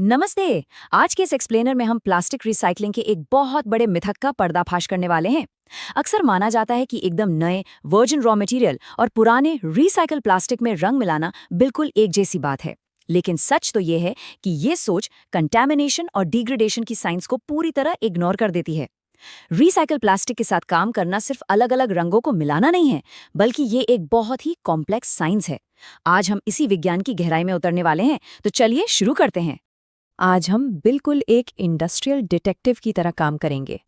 नमस्ते। आज के इस एक्सप्लेनर में हम प्लास्टिक रिसाइकलिंग के एक बहुत बड़े मिथक का पर्दाफाश करने वाले हैं। अक्सर माना जाता है कि एकदम नए वर्जिन रॉ मटेरियल और पुराने रिसाइकल प्लास्टिक में रंग मिलाना बिल्कुल एक जैसी बात है। लेकिन सच तो ये है कि ये सोच कंटैमिनेशन और डिग्रेडेशन की साइंस को पूरी तरह इग्नोर कर देती है। रिसाइकल प्लास्टिक के साथ काम करना सिर्फ अलग अलग रंगों को मिलाना नहीं है, बल्कि ये एक बहुत ही कॉम्प्लेक्स साइंस है। आज हम इसी विज्ञान की गहराई में उतरने वाले हैं, तो चलिए शुरू करते हैं। आज हम बिल्कुल एक इंडस्ट्रियल डिटेक्टिव की तरह काम करेंगे।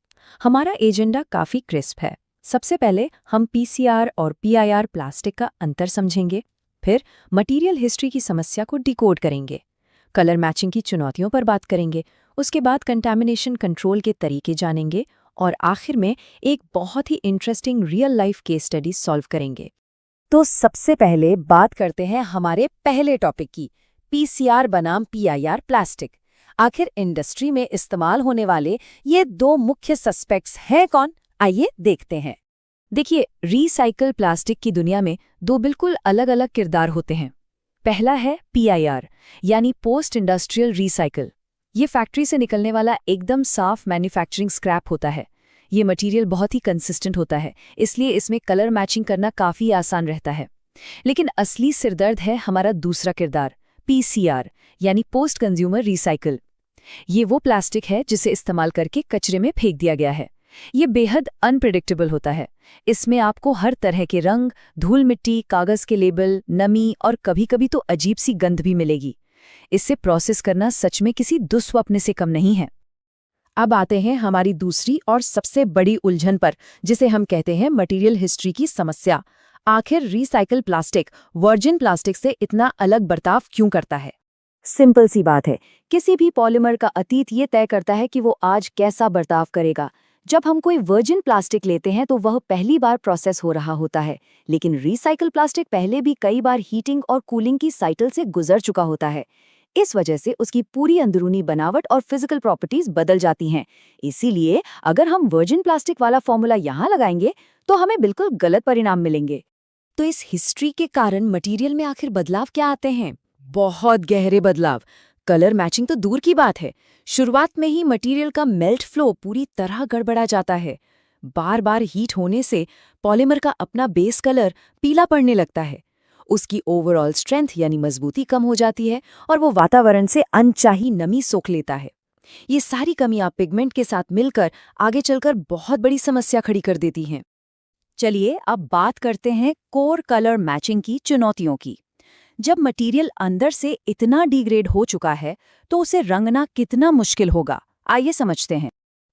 हमारा एजेंडा काफ़ी क्रिस्प है। सबसे पहले हम पीसीआर और पीआईआर प्लास्टिक का अंतर समझेंगे, फिर मटेरियल हिस्ट्री की समस्या को डिकोड करेंगे, कलर मैचिंग की चुनौतियों पर बात करेंगे, उसके बाद कंटैमिनेशन कंट्रोल के तरीके जानेंगे और आखिर में एक बहुत ही interesting real life case study solve करेंगे। तो सबसे पहले बात करते हैं हमारे पहले टॉपिक की, पीसीआर बनाम पीआईआर प्लास्टिक। आखिर इंडस्ट्री में इस्तेमाल होने वाले ये दो मुख्य सस्पेक्ट्स हैं कौन? आइए देखते हैं। देखिए, रिसाइकल प्लास्टिक की दुनिया में दो बिल्कुल अलग अलग किरदार होते हैं। पहला है पीआईआर, यानी पोस्ट इंडस्ट्रियल रिसाइकल। ये फैक्ट्री से निकलने वाला एकदम साफ मैन्युफैक्चरिंग स्क्रैप होता है। ये मटेरियल बहुत ही कंसिस्टेंट होता है, इसलिए इसमें कलर मैचिंग करना काफ़ी आसान रहता है। लेकिन असली सिरदर्द है हमारा दूसरा किरदार, पीसीआर, यानी पोस्ट कंज्यूमर रिसाइकल। ये वो प्लास्टिक है जिसे इस्तेमाल करके कचरे में फेंक दिया गया है। ये बेहद अनप्रेडिक्टेबल होता है। इसमें आपको हर तरह के रंग, धूल मिट्टी, कागज के लेबल, नमी और कभी-कभी तो अजीब सी गंध भी मिलेगी। इससे प्रोसेस करना सच में किसी दुस्वप्न से कम नहीं है। अब आते हैं हमारी दूसरी और सबसे बड़ी उलझन पर, जिसे हम कहते हैं मटेरियल हिस्ट्री की समस्या। आखिर रिसाइकल प्लास्टिक वर्जिन प्लास्टिक से इतना अलग बर्ताव क्यों करता है? सिंपल सी बात है, किसी भी पॉलीमर का अतीत ये तय करता है कि वो आज कैसा बर्ताव करेगा। जब हम कोई वर्जिन प्लास्टिक लेते हैं तो वह पहली बार प्रोसेस हो रहा होता है, लेकिन रिसाइकल प्लास्टिक पहले भी कई बार हीटिंग और कूलिंग की साइकिल से गुजर चुका होता है। इस वजह से उसकी पूरी अंदरूनी बनावट और फिजिकल प्रॉपर्टीज बदल जाती हैं। इसीलिए अगर हम वर्जिन प्लास्टिक वाला फॉर्मूला यहाँ लगाएंगे तो हमें बिल्कुल गलत परिणाम मिलेंगे। तो इस हिस्ट्री के कारण मटेरियल में आखिर बदलाव क्या आते हैं? बहुत गहरे बदलाव। कलर मैचिंग तो दूर की बात है, शुरुआत में ही मटेरियल का मेल्ट फ्लो पूरी तरह गड़बड़ा जाता है। बार बार हीट होने से पॉलीमर का अपना बेस कलर पीला पड़ने लगता है। उसकी ओवरऑल स्ट्रेंथ यानी मजबूती कम हो जाती है और वो वातावरण से अनचाही नमी सोख लेता है। ये सारी कमियां पिगमेंट के साथ मिलकर आगे चलकर बहुत बड़ी समस्या खड़ी कर देती हैं। चलिए अब बात करते हैं कोर कलर मैचिंग की चुनौतियों की। जब मटेरियल अंदर से इतना डिग्रेड हो चुका है तो उसे रंगना कितना मुश्किल होगा, आइए समझते हैं।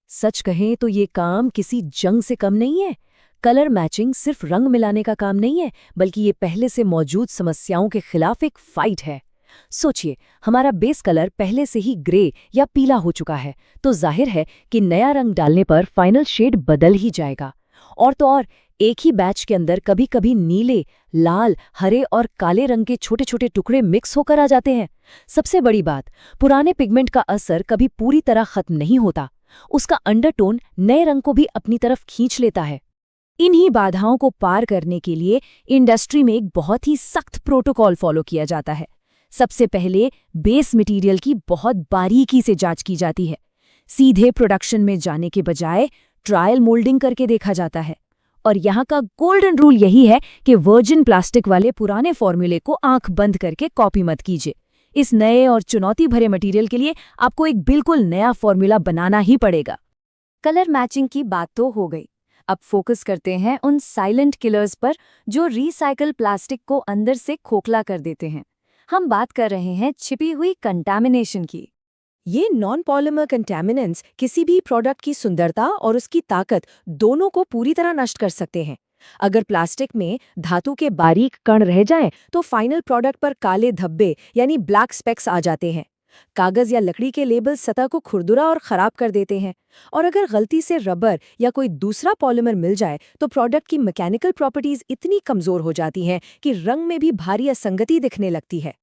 सच कहें तो ये काम किसी जंग से कम नहीं है। कलर मैचिंग सिर्फ रंग मिलाने का काम नहीं है, बल्कि ये पहले से मौजूद समस्याओं के खिलाफ एक फाइट है। सोचिए, हमारा बेस कलर पहले से ही ग्रे या पीला हो चुका है, तो जाहिर है कि नया रंग डालने पर फाइनल शेड बदल ही जाएगा। और तो और, एक ही बैच के अंदर कभी कभी नीले, लाल, हरे और काले रंग के छोटे छोटे टुकड़े मिक्स होकर आ जाते हैं। सबसे बड़ी बात, पुराने पिगमेंट का असर कभी पूरी तरह खत्म नहीं होता। उसका अंडरटोन नए रंग को भी अपनी तरफ खींच लेता है। इन्हीं बाधाओं को पार करने के लिए इंडस्ट्री में एक बहुत ही सख्त प्रोटोकॉल फॉलो किया जाता है। सबसे पहले बेस मटेरियल की बहुत बारीकी से जांच की जाती है। सीधे प्रोडक्शन में जाने के बजाय ट्रायल मोल्डिंग करके देखा जाता है। और यहाँ का गोल्डन रूल यही है कि वर्जिन प्लास्टिक वाले पुराने फॉर्मूले को आंख बंद करके कॉपी मत कीजिए। इस नए और चुनौती भरे मटेरियल के लिए आपको एक बिल्कुल नया फॉर्मूला बनाना ही पड़ेगा। कलर मैचिंग की बात तो हो गई। अब फोकस करते हैं उन साइलेंट किलर्स पर जो रिसाइकल प्लास्टिक को अंदर से खोखला कर देते हैं। हम बात कर रहे हैं छिपी हुई कंटामिनेशन की। ये नॉन पॉलीमर कंटैमिनेंट्स किसी भी प्रोडक्ट की सुंदरता और उसकी ताकत दोनों को पूरी तरह नष्ट कर सकते हैं। अगर प्लास्टिक में धातु के बारीक कण रह जाएं, तो फाइनल प्रोडक्ट पर काले धब्बे यानी ब्लैक स्पेक्स आ जाते हैं। कागज या लकड़ी के लेबल सतह को खुरदुरा और खराब कर देते हैं। और अगर गलती से रबर या कोई दूसरा पॉलीमर मिल जाए तो प्रोडक्ट की मैकेनिकल प्रॉपर्टीज इतनी कमजोर हो जाती हैं कि रंग में भी भारी असंगति दिखने लगती है।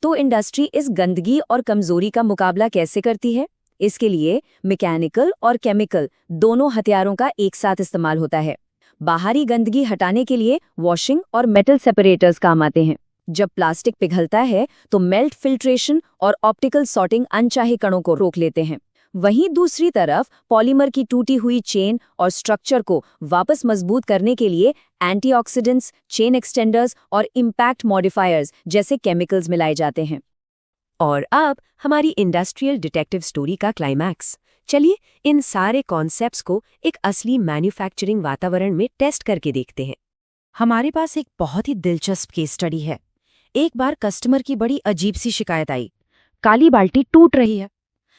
तो इंडस्ट्री इस गंदगी और कमजोरी का मुकाबला कैसे करती है? इसके लिए मैकेनिकल और केमिकल दोनों हथियारों का एक साथ इस्तेमाल होता है। बाहरी गंदगी हटाने के लिए वॉशिंग और मेटल सेपरेटर्स काम आते हैं। जब प्लास्टिक पिघलता है तो मेल्ट फिल्ट्रेशन और ऑप्टिकल सॉर्टिंग अनचाहे कणों को रोक लेते हैं। वहीं दूसरी तरफ पॉलीमर की टूटी हुई चेन और स्ट्रक्चर को वापस मजबूत करने के लिए एंटीऑक्सीडेंट्स, चेन एक्सटेंडर्स और इम्पैक्ट मॉडिफायर्स जैसे केमिकल्स मिलाए जाते हैं। और अब हमारी इंडस्ट्रियल डिटेक्टिव स्टोरी का क्लाइमैक्स। चलिए इन सारे कॉन्सेप्ट्स को एक असली मैन्युफैक्चरिंग वातावरण में टेस्ट करके देखते हैं। हमारे पास एक बहुत ही दिलचस्प केस स्टडी है। एक बार कस्टमर की बड़ी अजीब सी शिकायत आई, काली बाल्टी टूट रही है।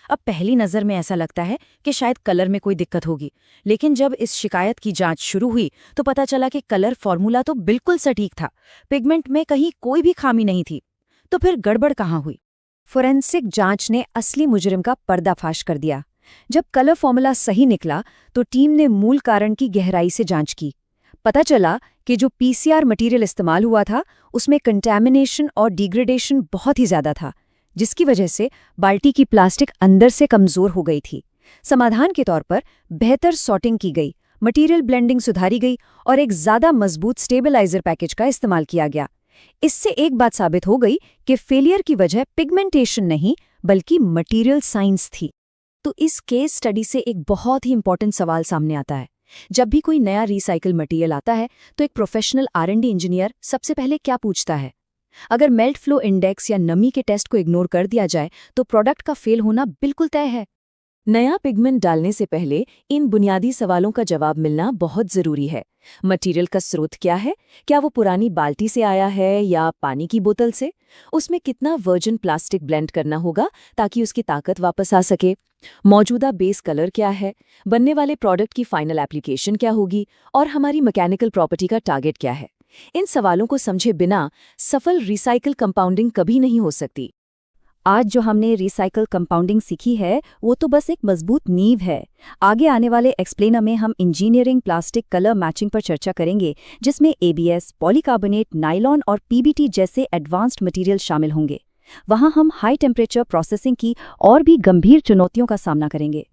अब पहली नज़र में ऐसा लगता है कि शायद कलर में कोई दिक्कत होगी, लेकिन जब इस शिकायत की जांच शुरू हुई तो पता चला कि कलर फॉर्मूला तो बिल्कुल सटीक था, पिगमेंट में कहीं कोई भी खामी नहीं थी। तो फिर गड़बड़ कहाँ हुई? फोरेंसिक जांच ने असली मुजरिम का पर्दाफाश कर दिया। जब कलर फॉर्मूला सही निकला तो टीम ने मूल कारण की गहराई से जांच की। पता चला कि जो पीसीआर मटेरियल इस्तेमाल हुआ था उसमें कंटैमिनेशन और डिग्रेडेशन बहुत ही ज्यादा था, जिसकी वजह से बाल्टी की प्लास्टिक अंदर से कमजोर हो गई थी। समाधान के तौर पर बेहतर सॉर्टिंग की गई, मटेरियल ब्लेंडिंग सुधारी गई और एक ज्यादा मजबूत स्टेबलाइजर पैकेज का इस्तेमाल किया गया। इससे एक बात साबित हो गई कि फेलियर की वजह पिगमेंटेशन नहीं बल्कि मटेरियल साइंस थी। तो इस केस स्टडी से एक बहुत ही इंपॉर्टेंट सवाल सामने आता है। जब भी कोई नया रिसाइकल मटेरियल आता है तो एक प्रोफेशनल R&D इंजीनियर सबसे पहले क्या पूछता है? अगर मेल्ट फ्लो इंडेक्स या नमी के टेस्ट को इग्नोर कर दिया जाए तो प्रोडक्ट का फेल होना बिल्कुल तय है। नया पिगमेंट डालने से पहले इन बुनियादी सवालों का जवाब मिलना बहुत जरूरी है। मटेरियल का स्रोत क्या है? क्या वो पुरानी बाल्टी से आया है या पानी की बोतल से? उसमें कितना वर्जिन प्लास्टिक ब्लेंड करना होगा ताकि उसकी ताकत वापस आ सके? मौजूदा बेस कलर क्या है? बनने वाले प्रोडक्ट की फाइनल एप्लीकेशन क्या होगी? और हमारी मैकेनिकल प्रॉपर्टी का टारगेट क्या है? इन सवालों को समझे बिना सफल रिसाइकल कंपाउंडिंग कभी नहीं हो सकती। आज जो हमने रिसाइकल कंपाउंडिंग सीखी है वो तो बस एक मजबूत नींव है। आगे आने वाले एक्सप्लेनर में हम इंजीनियरिंग प्लास्टिक कलर मैचिंग पर चर्चा करेंगे, जिसमें ABS, पॉलीकार्बोनेट, नायलॉन और PBT जैसे एडवांस्ड मटेरियल शामिल होंगे। वहां हम हाई टेम्परेचर प्रोसेसिंग की और भी गंभीर चुनौतियों का सामना करेंगे।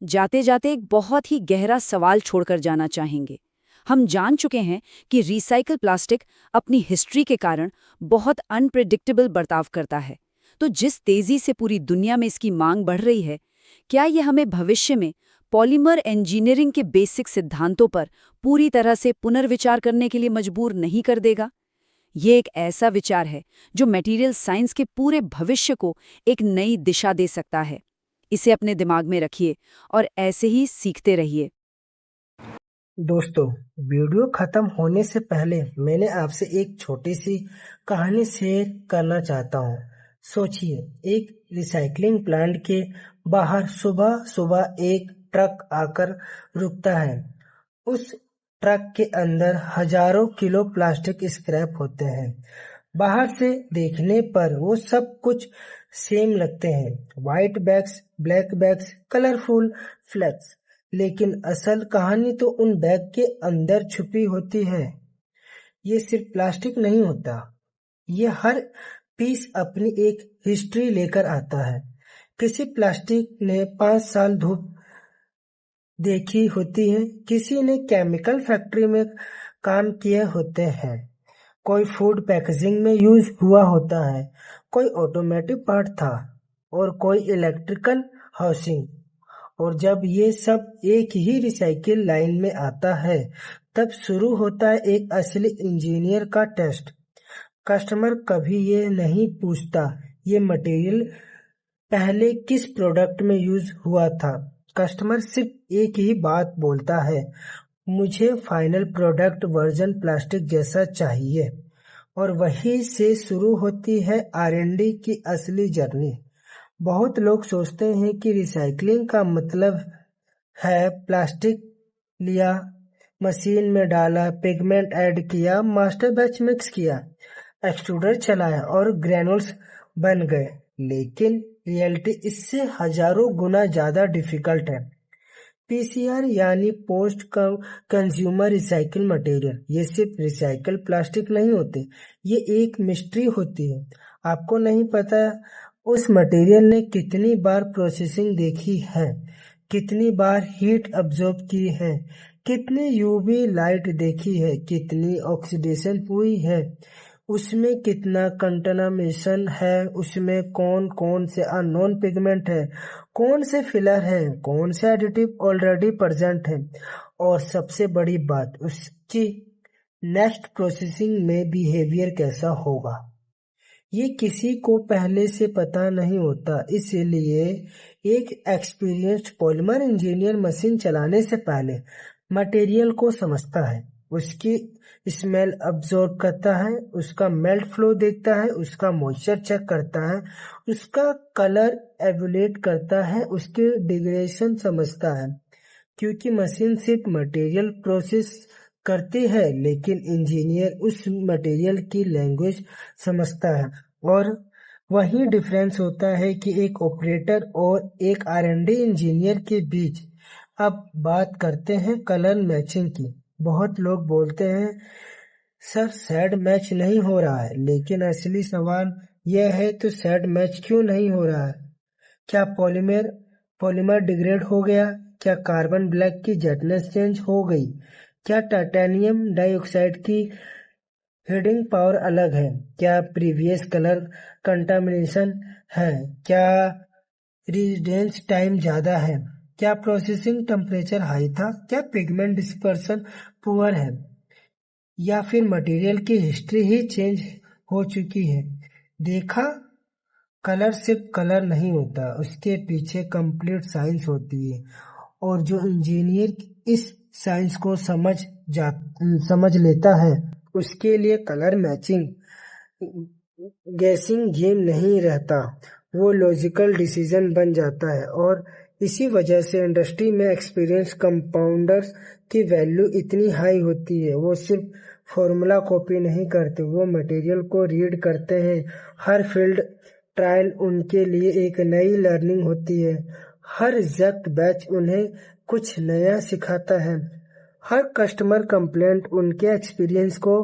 जाते जाते एक बहुत ही गहरा सवाल छोड़कर जाना चाहेंगे। हम जान चुके हैं कि रिसाइकल प्लास्टिक अपनी हिस्ट्री के कारण बहुत अनप्रेडिक्टेबल बर्ताव करता है। तो जिस तेजी से पूरी दुनिया में इसकी मांग बढ़ रही है, क्या ये हमें भविष्य में पॉलीमर इंजीनियरिंग के बेसिक सिद्धांतों पर पूरी तरह से पुनर्विचार करने के लिए मजबूर नहीं कर देगा? ये एक ऐसा विचार है जो मटेरियल साइंस के पूरे भविष्य को एक नई दिशा दे सकता है। इसे अपने दिमाग में रखिए और ऐसे ही सीखते रहिए। दोस्तों, वीडियो खत्म होने से पहले मैंने आपसे एक छोटी सी कहानी शेयर करना चाहता हूँ। सोचिए, एक रिसाइकलिंग प्लांट के बाहर सुबह सुबह एक ट्रक आकर रुकता है। उस ट्रक के अंदर हजारों किलो प्लास्टिक स्क्रैप होते हैं। बाहर से देखने पर वो सब कुछ सेम लगते हैं, white bags, black bags, colourful flags. लेकिन असल कहानी तो उन बैग के अंदर छुपी होती है। ये सिर्फ प्लास्टिक नहीं होता, ये हर पीस अपनी एक हिस्ट्री लेकर आता है। किसी प्लास्टिक ने 5 साल धूप देखी होती है, किसी ने केमिकल फैक्ट्री में काम किए होते हैं, कोई फूड पैकेजिंग में यूज हुआ होता है, कोई ऑटोमेटिक पार्ट था और कोई इलेक्ट्रिकल हाउसिंग। और जब ये सब एक ही रिसाइकिल लाइन में आता है तब शुरू होता है एक असली इंजीनियर का टेस्ट। कस्टमर कभी ये नहीं पूछता ये मटेरियल पहले किस प्रोडक्ट में यूज हुआ था। कस्टमर सिर्फ एक ही बात बोलता है, मुझे फाइनल प्रोडक्ट वर्जन प्लास्टिक जैसा चाहिए। और वहीं से शुरू होती है R&D की असली जर्नी। बहुत लोग सोचते हैं कि रिसाइकलिंग का मतलब है प्लास्टिक लिया, मशीन में डाला, पिगमेंट ऐड किया, मास्टर बैच मिक्स किया, एक्सट्रूडर चलाया और ग्रेनुल्स बन गए। लेकिन रियलिटी इससे हजारों गुना ज्यादा डिफिकल्ट है। PCR यानी पोस्ट कंज्यूमर रिसाइकिल मटेरियल, ये सिर्फ रिसाइकल प्लास्टिक नहीं होते, ये एक मिस्ट्री होती है। आपको नहीं पता उस मटेरियल ने कितनी बार प्रोसेसिंग देखी है, कितनी बार हीट अब्जॉर्ब की है, कितनी UV लाइट देखी है, कितनी ऑक्सीडेशन हुई है। उसमें कितना कंटामिनेशन है, उसमें कौन कौन से अननोन पिगमेंट है, कौन से फिलर है, कौन से एडिटिव ऑलरेडी प्रेजेंट है, और सबसे बड़ी बात उसकी नेक्स्ट प्रोसेसिंग में बिहेवियर कैसा होगा। ये किसी को पहले से पता नहीं होता, इसलिए एक एक्सपीरियंस्ड पॉलीमर इंजीनियर मशीन चलाने से पहले मटेरियल को समझता है, उसकी स्मेल अब्जॉर्ब करता है, उसका मेल्ट फ्लो देखता है, उसका मॉइस्चर चेक करता है, उसका कलर एवुलेट करता है, उसके डिग्रेडेशन समझता है। क्योंकि मशीन सिर्फ मटेरियल प्रोसेस करती है, लेकिन इंजीनियर उस मटेरियल की लैंग्वेज समझता है। और वही डिफरेंस होता है कि एक ऑपरेटर और एक R&D इंजीनियर के बीच। अब बात करते हैं कलर मैचिंग की। बहुत लोग बोलते हैं सर शेड मैच नहीं हो रहा है, लेकिन असली सवाल यह है तो शेड मैच क्यों नहीं हो रहा है? क्या पॉलीमर डिग्रेड हो गया? क्या कार्बन ब्लैक की जेटनेस चेंज हो गई? क्या टाइटेनियम डाइऑक्साइड की हीटिंग पावर अलग है? क्या प्रीवियस कलर कंटामिनेशन है? क्या रेजिडेंस टाइम ज्यादा है? क्या प्रोसेसिंग टेम्परेचर हाई था? क्या पिगमेंट डिस्पर्सन पुअर है? या फिर मटेरियल की हिस्ट्री ही चेंज हो चुकी है? देखा, कलर सिर्फ कलर नहीं होता, उसके पीछे कंप्लीट साइंस होती है। और जो इंजीनियर इस साइंस को समझ लेता है, उसके लिए कलर मैचिंग गैसिंग गेम नहीं रहता, वो लॉजिकल डिसीजन बन जाता है। और इसी वजह से इंडस्ट्री में एक्सपीरियंस कंपाउंडर्स की वैल्यू इतनी हाई होती है। वो सिर्फ फॉर्मूला कॉपी नहीं करते, वो मटेरियल को रीड करते हैं। हर फील्ड ट्रायल उनके लिए एक नई लर्निंग होती है। हर रिजेक्ट बैच उन्हें कुछ नया सिखाता है। हर कस्टमर कंप्लेंट उनके एक्सपीरियंस को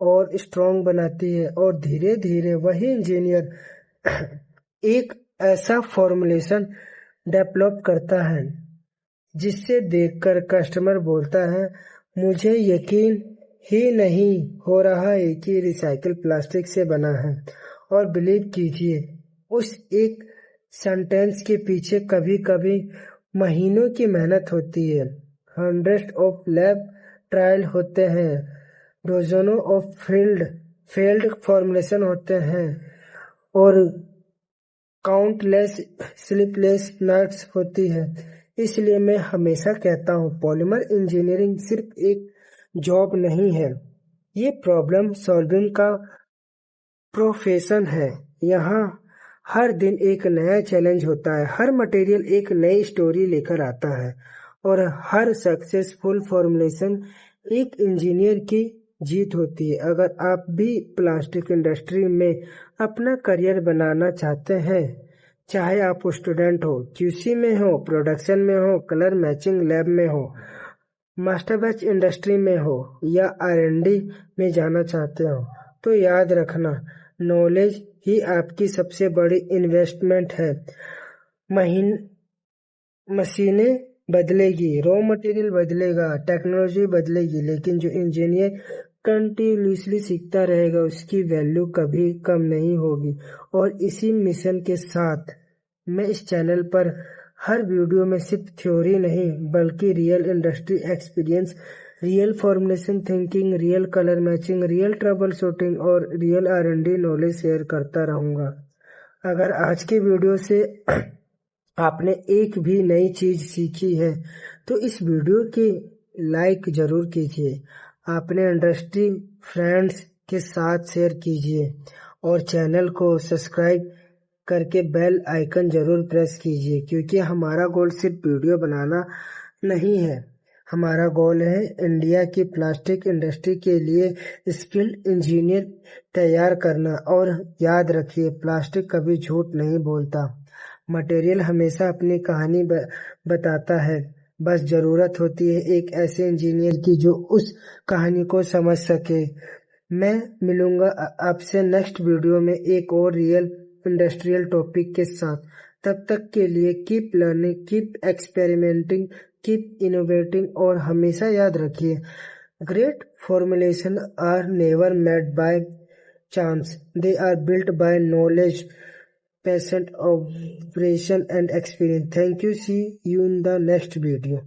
और स्ट्रॉन्ग बनाती है। और धीरे धीरे वही इंजीनियर एक ऐसा फॉर्मुलेशन डेवलप करता है जिससे देखकर कस्टमर बोलता है, मुझे यकीन ही नहीं हो रहा है कि रिसाइकिल प्लास्टिक से बना है। और बिलीव कीजिए, उस एक सेंटेंस के पीछे कभी कभी महीनों की मेहनत होती है। हंड्रेड्स ऑफ लैब ट्रायल होते हैं, डोजनों ऑफ फेल्ड फॉर्मुलेशन होते हैं, और काउंटलेस स्लीपलेस नाइट्स होती है। इसलिए मैं हमेशा कहता हूँ, पॉलीमर इंजीनियरिंग सिर्फ एक जॉब नहीं है, ये प्रॉब्लम सॉल्विंग का प्रोफेशन है। यहाँ हर दिन एक नया चैलेंज होता है, हर मटेरियल एक नई स्टोरी लेकर आता है, और हर सक्सेसफुल फॉर्मुलेशन एक इंजीनियर की जीत होती है। अगर आप भी प्लास्टिक इंडस्ट्री में अपना करियर बनाना चाहते हैं, चाहे आप स्टूडेंट हो, QC में हो, प्रोडक्शन में हो, कलर मैचिंग लैब में हो, मास्टर बैच इंडस्ट्री में हो, या R&D में जाना चाहते हो, तो याद रखना, नॉलेज ही आपकी सबसे बड़ी इन्वेस्टमेंट है। मशीनें बदलेगी, रॉ मटेरियल बदलेगा, टेक्नोलॉजी बदलेगी, लेकिन जो इंजीनियर कंटिन्यूसली सीखता रहेगा, उसकी वैल्यू कभी कम नहीं होगी। और इसी मिशन के साथ मैं इस चैनल पर हर वीडियो में सिर्फ थ्योरी नहीं, बल्कि real industry experience, real formulation thinking, real colour matching, real trouble shooting और रियल R&D नॉलेज शेयर करता रहूँगा। अगर आज के वीडियो से आपने एक भी नई चीज सीखी है, तो इस वीडियो की लाइक जरूर कीजिए, अपने इंडस्ट्री फ्रेंड्स के साथ शेयर कीजिए, और चैनल को सब्सक्राइब करके बेल आइकन जरूर प्रेस कीजिए। क्योंकि हमारा गोल सिर्फ वीडियो बनाना नहीं है, हमारा गोल है इंडिया की प्लास्टिक इंडस्ट्री के लिए स्किल्ड इंजीनियर तैयार करना। और याद रखिए, प्लास्टिक कभी झूठ नहीं बोलता, मटेरियल हमेशा अपनी कहानी बताता है। बस जरूरत होती है एक ऐसे इंजीनियर की जो उस कहानी को समझ सके। मैं मिलूंगा आपसे नेक्स्ट वीडियो में एक और रियल इंडस्ट्रियल टॉपिक के साथ। तब तक के लिए keep learning, keep experimenting, keep innovating, और हमेशा याद रखिए, great formulation are never made by charms. They are built by knowledge, patient operation and experience. Thank you. See you in the next video.